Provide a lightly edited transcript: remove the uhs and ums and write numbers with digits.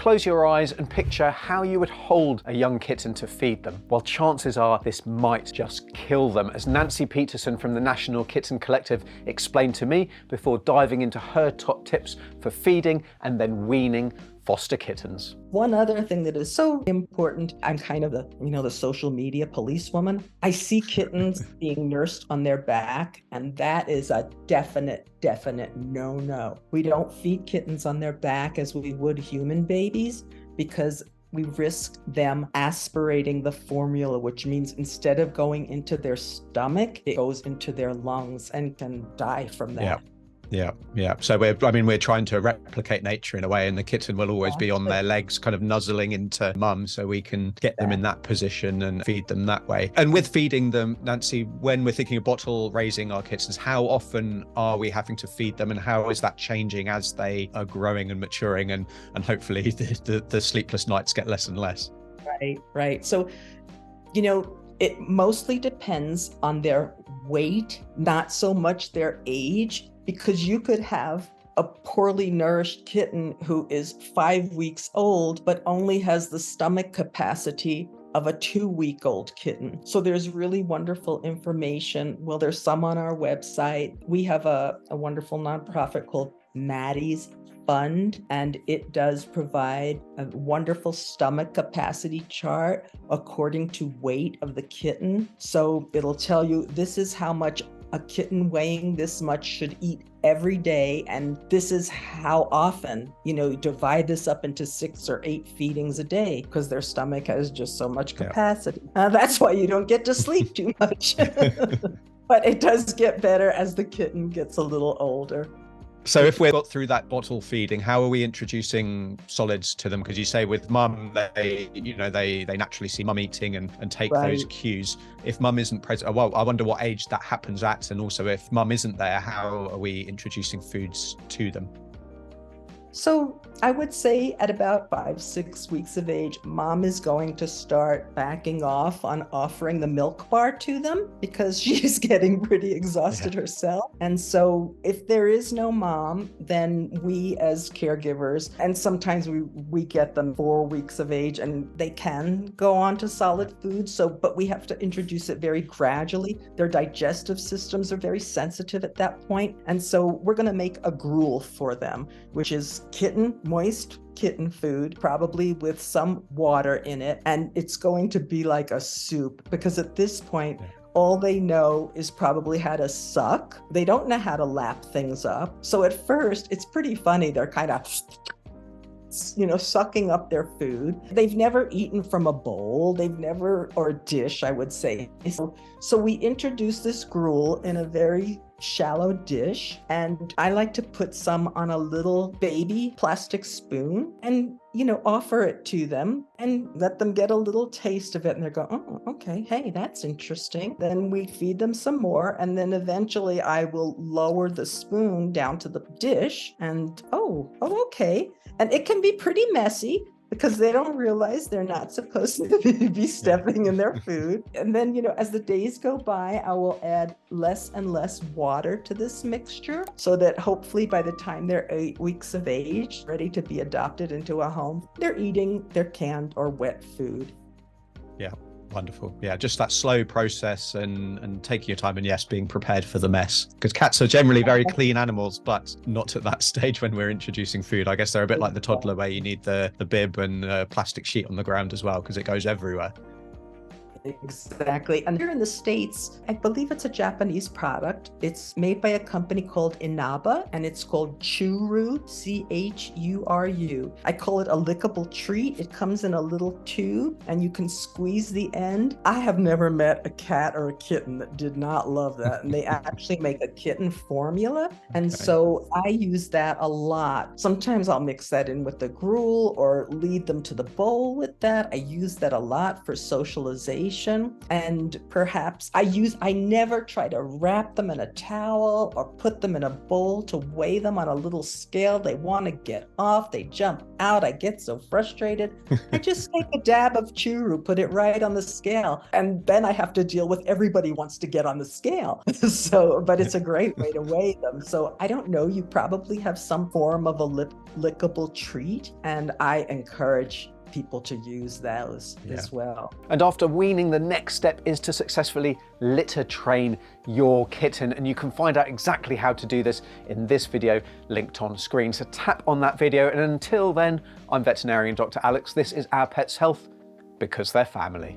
close your eyes and picture how you would hold a young kitten to feed them. Well, chances are this might just kill them, as Nancy Peterson from the National Kitten Collective explained to me before diving into her top tips for feeding and then weaning foster kittens. One other thing that is so important, I'm kind of the social media policewoman. I see kittens being nursed on their back, and that is a definite no. We don't feed kittens on their back as we would human babies, because we risk them aspirating the formula, which means instead of going into their stomach, it goes into their lungs and can die from that. Yeah. So we're trying to replicate nature in a way, and the kitten will always be on their legs, kind of nuzzling into mum, so we can get them in that position and feed them that way. And with feeding them, Nancy, when we're thinking of bottle raising our kittens, how often are we having to feed them, and how is that changing as they are growing and maturing, and hopefully the sleepless nights get less and less? Right. So, it mostly depends on their weight, not so much their age. Because you could have a poorly nourished kitten who is 5 weeks old, but only has the stomach capacity of a 2-week-old kitten. So there's really wonderful information. Well, there's some on our website. We have a wonderful nonprofit called Maddie's Fund, and it does provide a wonderful stomach capacity chart according to weight of the kitten. So it'll tell you this is how much a kitten weighing this much should eat every day, and this is how often, divide this up into 6 or 8 feedings a day, because their stomach has just so much capacity. That's why you don't get to sleep too much. But it does get better as the kitten gets a little older. So if we've got through that bottle feeding, how are we introducing solids to them? Because you say with mum, they naturally see mum eating and take those cues. If mum isn't present, well, I wonder what age that happens at. And also if mum isn't there, how are we introducing foods to them? So I would say at about 5-6 weeks of age, mom is going to start backing off on offering the milk bar to them, because she's getting pretty exhausted herself. And so if there is no mom, then we as caregivers, and sometimes we get them 4 weeks of age and they can go on to solid food. But we have to introduce it very gradually. Their digestive systems are very sensitive at that point. And so we're going to make a gruel for them, which is moist kitten food, probably with some water in it. And it's going to be like a soup, because at this point, all they know is probably how to suck. They don't know how to lap things up. So at first, it's pretty funny. They're kind of sucking up their food. They've never eaten from a bowl. Or a dish, I would say. So we introduce this gruel in a very shallow dish, and I like to put some on a little baby plastic spoon and offer it to them and let them get a little taste of it, and they're going, oh, okay, hey, that's interesting. Then we feed them some more, and then eventually I will lower the spoon down to the dish, and oh okay. And it can be pretty messy, because they don't realize they're not supposed to be stepping in their food. And then, as the days go by, I will add less and less water to this mixture, so that hopefully by the time they're 8 weeks of age, ready to be adopted into a home, they're eating their canned or wet food. Yeah. Wonderful. Yeah, just that slow process and taking your time, and yes, being prepared for the mess, because cats are generally very clean animals, but not at that stage when we're introducing food. I guess they're a bit like the toddler, where you need the bib and a plastic sheet on the ground as well, because it goes everywhere. Exactly. And here in the States, I believe it's a Japanese product. It's made by a company called Inaba, and it's called Churu, Churu. I call it a lickable treat. It comes in a little tube and you can squeeze the end. I have never met a cat or a kitten that did not love that. And they actually make a kitten formula. And so I use that a lot. Sometimes I'll mix that in with the gruel or lead them to the bowl with that. I use that a lot for socialization. medication. And perhaps I never try to wrap them in a towel or put them in a bowl to weigh them on a little scale. They want to get off, they jump out. I get so frustrated. I just take a dab of churu, put it right on the scale. And then I have to deal with everybody wants to get on the scale. But it's a great way to weigh them. So I don't know, you probably have some form of a lickable treat. And I encourage people to use those as well. And after weaning, the next step is to successfully litter train your kitten. And you can find out exactly how to do this in this video linked on screen. So tap on that video. And until then, I'm veterinarian Dr. Alex. This is Our Pets Health, because they're family.